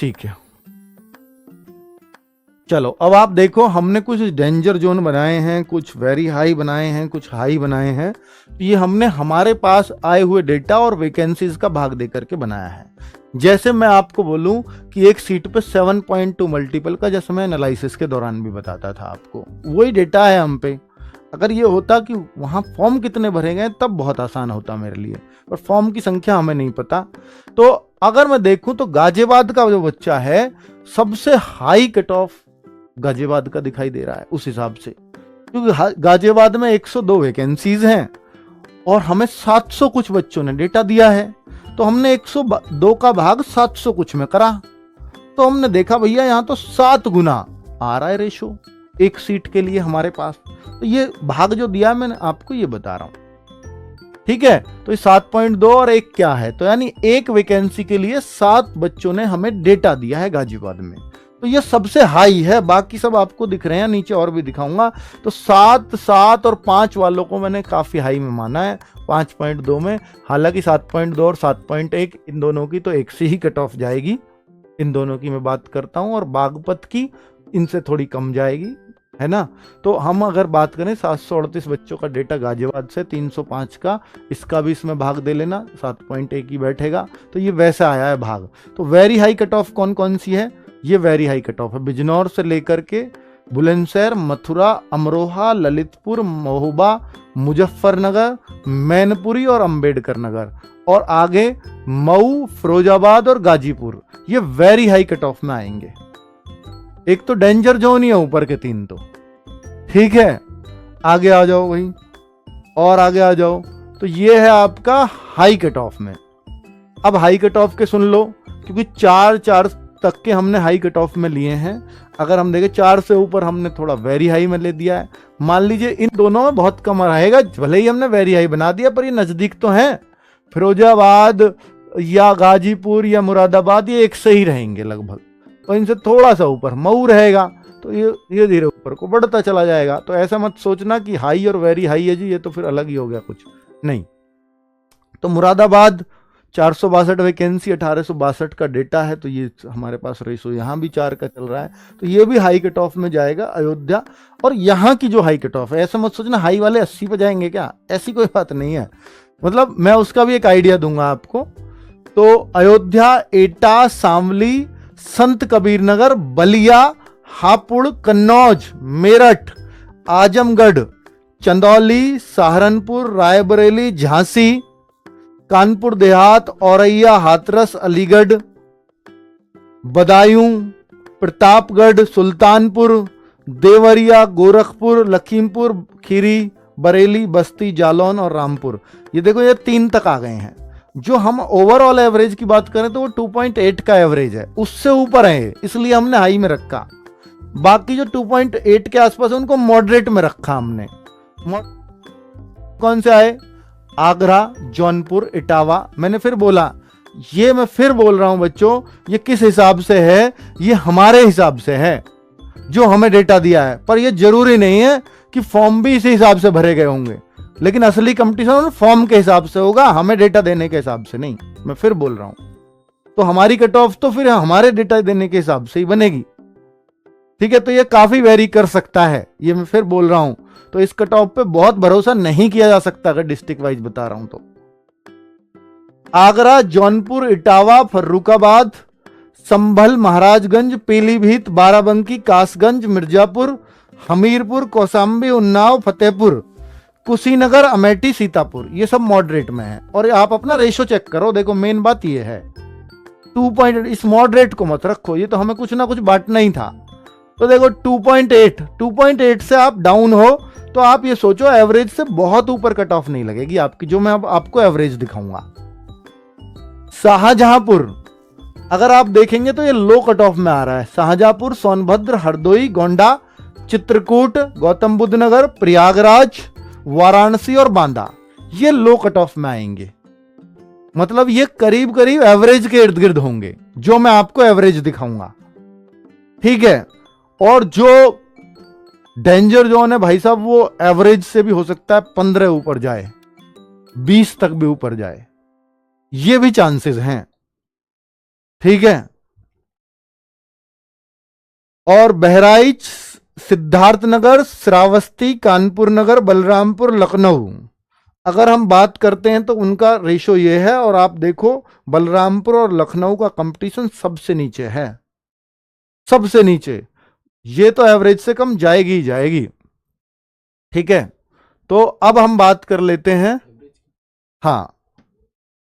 ठीक है, चलो अब आप देखो, हमने कुछ डेंजर जोन बनाए हैं, कुछ वेरी हाई बनाए हैं, कुछ हाई बनाए हैं। तो ये हमने हमारे पास आए हुए डेटा और वैकेंसीज का भाग दे करके बनाया है। जैसे मैं आपको बोलूं कि एक सीट पे 7.2 मल्टीपल का, जैसे मैं एनालिसिस के दौरान भी बताता था आपको, वही डेटा है हम पे। अगर ये होता कि वहाँ फॉर्म कितने भरे गए तब बहुत आसान होता मेरे लिए, पर फॉर्म की संख्या हमें नहीं पता। तो अगर मैं देखूं तो गाजियाबाद का जो बच्चा है, सबसे हाई कट ऑफ गाजियाबाद का दिखाई दे रहा है उस हिसाब से, क्योंकि गाजियाबाद में 102 वैकेंसीज हैं और हमें 700 कुछ बच्चों ने डेटा दिया है। तो हमने 102 का भाग 700 कुछ में करा, तो हमने देखा भैया यहाँ तो 7 गुना आ रहा है रेशो एक सीट के लिए हमारे पास। तो ये भाग जो दिया मैंने आपको ये बता रहा हूं, ठीक है। तो ये 7.2 और 1 क्या है, तो यानी एक वैकेंसी के लिए 7 बच्चों ने हमें डेटा दिया है गाजियाबाद में। तो ये सबसे हाई है, बाकी सब आपको दिख रहे हैं, नीचे और भी दिखाऊंगा। तो 7, 7 और 5 वालों को मैंने काफी हाई में माना है 5.2 में। हालांकि 7.2 और 7.1 इन दोनों की तो एक से ही कट ऑफ जाएगी, इन दोनों की मैं बात करता हूं, और बागपत की इनसे थोड़ी कम जाएगी, है ना। तो हम अगर बात करें 738 बच्चों का डेटा गाजियाबाद से, 305 का, इसका भी इसमें भाग दे लेना, 7.1 ही बैठेगा। तो ये वैसा आया है भाग। तो वेरी हाई कट ऑफ कौन कौन सी है, ये वेरी हाई कट ऑफ है बिजनौर से लेकर के बुलंदशहर, मथुरा, अमरोहा, ललितपुर, महोबा, मुजफ्फरनगर, मैनपुरी और अंबेडकर नगर, और आगे मऊ, फिरोजाबाद और गाजीपुर, ये वेरी हाई कट ऑफ में आएंगे। एक तो डेंजर जोन ही है ऊपर के 3 तो, ठीक है। आगे आ जाओ भाई, और आगे आ जाओ, तो ये है आपका हाई कट ऑफ में। अब हाई कट ऑफ के सुन लो, क्योंकि 4 तक के हमने हाई कट ऑफ में लिए हैं। अगर हम देखें 4 से ऊपर हमने थोड़ा वेरी हाई में ले दिया है। मान लीजिए इन दोनों में बहुत कम रहेगा, भले ही हमने वेरी हाई बना दिया, पर ये नजदीक तो हैं। फिरोजाबाद या गाजीपुर या मुरादाबाद ये एक से ही रहेंगे लगभग, तो इनसे थोड़ा सा ऊपर मऊ रहेगा, तो ये धीरे धीरे ऊपर को बढ़ता चला जाएगा। तो ऐसा मत सोचना कि हाई और वेरी हाई है जी, ये तो फिर अलग ही हो गया, कुछ नहीं। तो मुरादाबाद 462 वैकेंसी, 1862 का डेटा है, तो ये हमारे पास रेशो यहाँ भी 4 का चल रहा है, तो ये भी हाई कट ऑफ में जाएगा। अयोध्या, और यहाँ की जो हाई कट ऑफ है, ऐसा मत सोचना हाई वाले 80 पे जाएंगे क्या, ऐसी कोई बात नहीं है। मतलब मैं उसका भी एक आइडिया दूंगा आपको। तो अयोध्या, एटा, शामली, संत कबीर नगर, बलिया, हापुड़, कन्नौज, मेरठ, आजमगढ़, चंदौली, सहारनपुर, रायबरेली, झांसी, कानपुर देहात, औरैया, हाथरस, अलीगढ़, बदायूं, प्रतापगढ़, सुल्तानपुर, देवरिया, गोरखपुर, लखीमपुर खीरी, बरेली, बस्ती, जालौन और रामपुर, ये देखो ये 3 तक आ गए हैं। जो हम ओवरऑल एवरेज की बात करें तो वो 2.8 का एवरेज है, उससे ऊपर है, इसलिए हमने हाई में रखा। बाकी जो 2.8 के आसपास है उनको मॉडरेट में रखा हमने। कौन से आए, आगरा, जौनपुर, इटावा। मैंने फिर बोला, ये मैं फिर बोल रहा हूं बच्चों, ये किस हिसाब से है, ये हमारे हिसाब से है जो हमें डेटा दिया है, पर ये जरूरी नहीं है कि फॉर्म भी इसी हिसाब से भरे गए होंगे, लेकिन असली कंपटीशन फॉर्म के हिसाब से होगा, हमें डेटा देने के हिसाब से नहीं। मैं फिर बोल रहा हूं, तो हमारी कट ऑफ तो फिर हमारे डेटा देने के हिसाब से ही बनेगी, ठीक है। तो ये काफी वेरी कर सकता है, ये मैं फिर बोल रहा हूं। तो इस कट ऑफ पे बहुत भरोसा नहीं किया जा सकता, अगर डिस्ट्रिक्ट वाइज बता रहा हूं तो। आगरा, जौनपुर, इटावा, फर्रुखाबाद, संभल, महाराजगंज, पीलीभीत, बाराबंकी, कासगंज, मिर्जापुर, हमीरपुर, कौशाम्बी, उन्नाव, फतेहपुर, कुशीनगर, अमेठी, सीतापुर, ये सब मॉडरेट में है। और आप अपना रेशो चेक करो, देखो मेन बात ये है, 2. इस मॉडरेट को मत रखो, ये तो हमें कुछ ना कुछ बांटना ही था। तो देखो 2.8 से आप डाउन हो तो आप ये सोचो एवरेज से बहुत ऊपर कट ऑफ नहीं लगेगी आपकी, जो मैं अब आपको एवरेज दिखाऊंगा। शाहजहांपुर अगर आप देखेंगे तो ये लो कट ऑफ में आ रहा है। शाहजहांपुर, सोनभद्र, हरदोई, गोंडा, चित्रकूट, गौतम बुद्ध नगर, प्रयागराज, वाराणसी और बांदा, ये लो कट ऑफ में आएंगे। मतलब ये करीब करीब एवरेज के इर्द गिर्द होंगे, जो मैं आपको एवरेज दिखाऊंगा, ठीक है। और जो डेंजर जोन है भाई साहब, वो एवरेज से भी हो सकता है 15 ऊपर जाए, 20 तक भी ऊपर जाए, ये भी चांसेस हैं, ठीक है। और बहराइच, सिद्धार्थनगर, श्रावस्ती, कानपुर नगर, बलरामपुर, लखनऊ, अगर हम बात करते हैं तो उनका रेशो ये है। और आप देखो बलरामपुर और लखनऊ का कंपटीशन सबसे नीचे है, सबसे नीचे। ये तो एवरेज से कम जाएगी ही जाएगी। ठीक है, तो अब हम बात कर लेते हैं, हाँ